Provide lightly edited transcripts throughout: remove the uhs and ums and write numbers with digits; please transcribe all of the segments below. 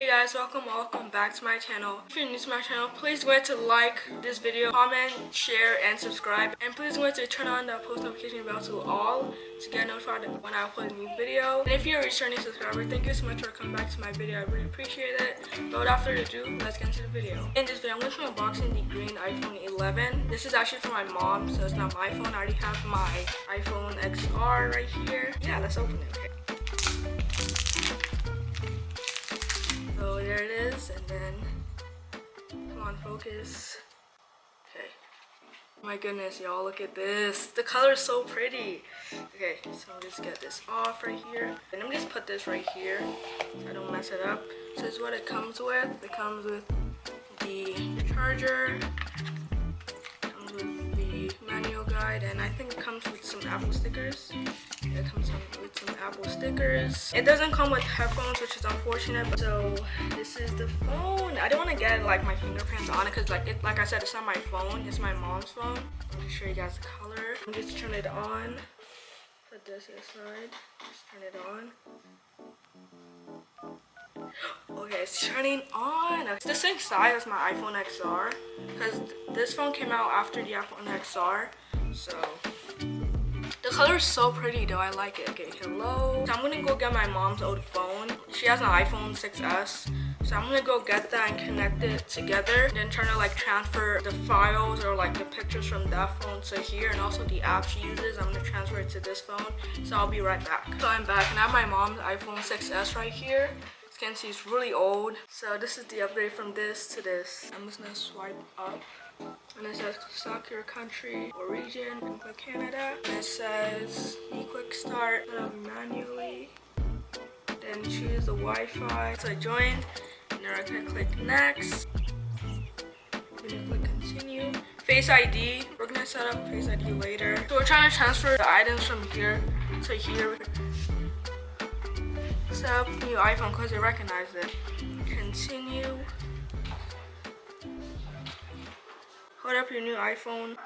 Hey guys, welcome back to my channel. If you're new to my channel, please go ahead to like this video, comment, share, and subscribe. And please go ahead to turn on the post notification bell to all to get notified when I upload a new video. And if you're a returning subscriber, thank you so much for coming back to my video. I really appreciate it. But without further ado, let's get into the video. In this video, I'm going to be unboxing the green iPhone 11. This is actually for my mom, so it's not my phone. I already have my iPhone XR right here. Yeah, let's open it. Okay. So there it is, and then come on, focus. Okay. My goodness, y'all, look at this. The color is so pretty. Okay, so I'll just get this off right here. And I'm just put this right here so I don't mess it up. So this is what it comes with. It comes with the charger, comes with the manual guide, and I think it comes with some Apple stickers. It comes with some Apple stickers. It doesn't come with headphones, which is unfortunate. So this is the phone. I don't want to get like my fingerprints on it because like I said, it's not my phone. It's my mom's phone. I'll show you guys the color. I'm just turn it on. Put this aside. Just turn it on. Okay, it's turning on. It's the same size as my iPhone XR because this phone came out after the iPhone XR. So the color is so pretty though, I like it. Okay, hello. So I'm gonna go get my mom's old phone. She has an iPhone 6S. So I'm gonna go get that and connect it together. And then trying to like transfer the files or like the pictures from that phone to here. And also the app she uses, I'm gonna transfer it to this phone. So I'll be right back. So I'm back and I have my mom's iPhone 6S right here. As you can see, it's really old. So this is the upgrade from this to this. I'm just gonna swipe up. And it says select your country or region and click Canada. And it says quick start manually. Then choose the Wi-Fi. So I joined. And then I'm gonna click next. I'm gonna click continue. Face ID. We're gonna set up Face ID later. So we're trying to transfer the items from here to here. Set up new iPhone because it recognized it. Continue. Hold up your new iPhone,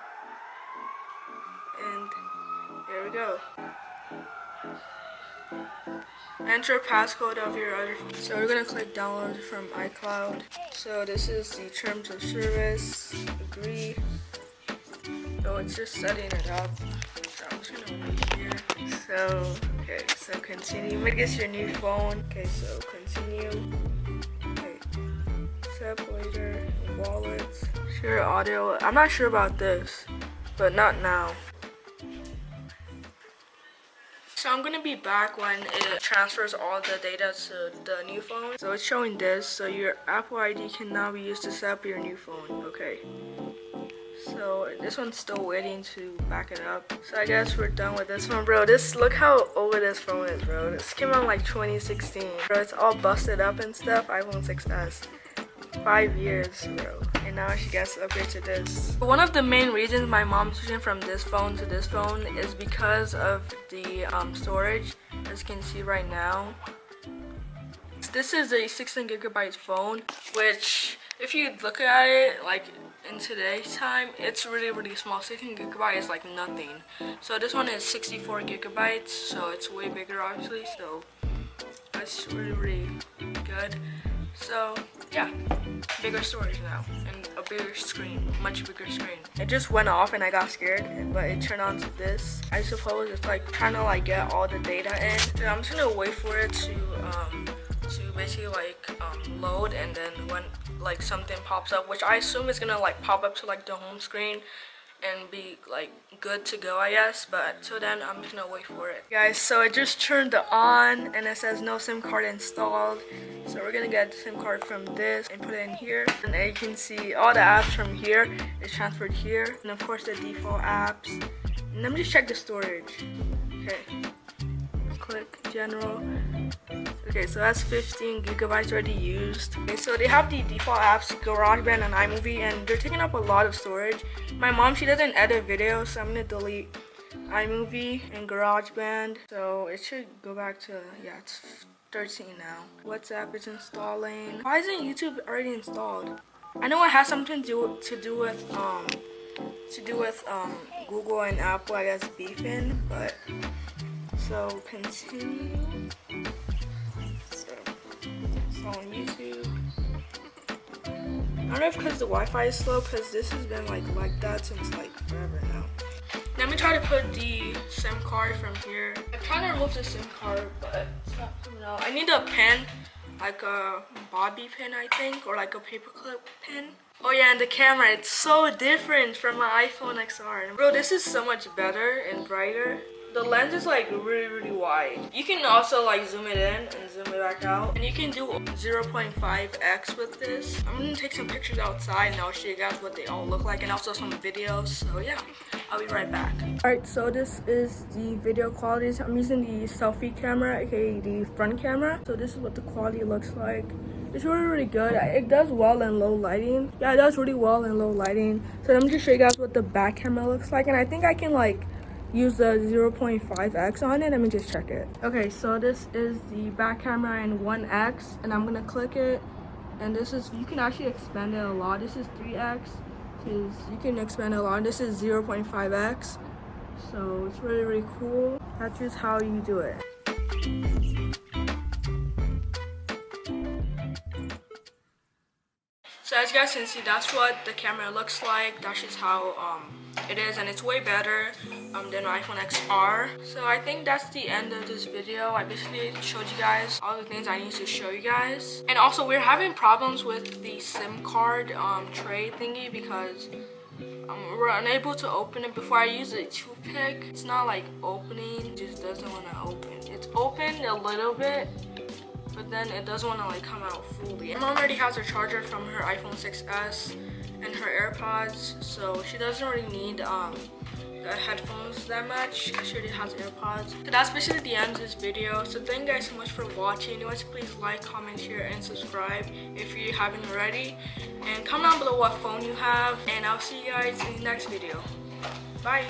and there we go. Enter passcode of your other phone. So we're gonna click download from iCloud. So this is the terms of service, agree. So it's just setting it up. So I'm just gonna wait here. So, okay, so continue. Make this your new phone. Okay, so continue. Okay, set up later, wallets. Share audio. I'm not sure about this, but not now. So I'm gonna be back when it transfers all the data to the new phone. So it's showing this. So your Apple ID can now be used to set up your new phone. Okay. So this one's still waiting to back it up. So I guess we're done with this one, bro. Look how old this phone is, bro. This came out like 2016. Bro, it's all busted up and stuff. iPhone 6S. 5 years, bro. And now she gets to upgrade to this. One of the main reasons my mom's switching from this phone to this phone is because of the storage, as you can see right now. This is a 16GB phone, which if you look at it like in today's time, it's really small. 16GB is like nothing. So this one is 64GB, so it's way bigger obviously, so that's really good. So yeah, bigger storage now and a bigger screen, much bigger screen. It just went off and I got scared, but it turned on to this. I suppose it's like trying to like get all the data in. So I'm just gonna wait for it to basically like load, and then when like something pops up, which I assume is gonna like pop up to like the home screen and be like good to go, I guess. But till then, I'm just gonna wait for it. Guys, so it just turned on and it says no SIM card installed. So we're gonna get the SIM card from this and put it in here. And then you can see all the apps from here is transferred here. And of course the default apps. And let me just check the storage. Okay. Click general. Okay, so that's 15GB already used. Okay, so they have the default apps, GarageBand and iMovie, and they're taking up a lot of storage. My mom, she doesn't edit videos, so I'm gonna delete iMovie and GarageBand. So it should go back to, yeah, it's 13 now. WhatsApp is installing. Why isn't YouTube already installed? I know it has something to do with Google and Apple, I guess, beefing, but so continue. So on YouTube. I don't know if because the Wi-Fi is slow, because this has been like that since like forever now. Let me try to put the SIM card from here. I'm trying to remove the SIM card, but it's not coming out. I need a pen, like a bobby pin, I think, or like a paperclip pin. Oh yeah, and the camera, it's so different from my iPhone XR. Bro, this is so much better and brighter. The lens is like really wide. You can also like zoom it in and zoom it back out. And you can do 0.5x with this. I'm gonna take some pictures outside and I'll show you guys what they all look like and also some videos. So yeah, I'll be right back. Alright, so this is the video quality. I'm using the selfie camera, aka the front camera. So this is what the quality looks like. It's really good. It does well in low lighting. Yeah, it does really well in low lighting. So let me just show you guys what the back camera looks like. And I think I can like use the 0.5x on it. Let me just check it. Okay, so this is the back camera in 1x, and I'm gonna click it. And this is, you can actually expand it a lot. This is 3x. You can expand it a lot. This is 0.5x. So it's really cool. That's just how you do it. So as you guys can see, that's what the camera looks like. That's just how it is, and it's way better than my iPhone XR. So I think that's the end of this video. I basically showed you guys all the things I need to show you guys. And also, we're having problems with the SIM card tray thingy because we're unable to open it. Before I use a toothpick, it's not like opening, it just doesn't want to open. It's open a little bit, but then it doesn't want to like come out fully. My mom already has her charger from her iPhone 6s and her AirPods, so she doesn't really need the headphones that much because she already has AirPods. So that's basically the end of this video. So thank you guys so much for watching. Anyways, please like, comment, share, and subscribe if you haven't already. And comment down below what phone you have, and I'll see you guys in the next video. Bye.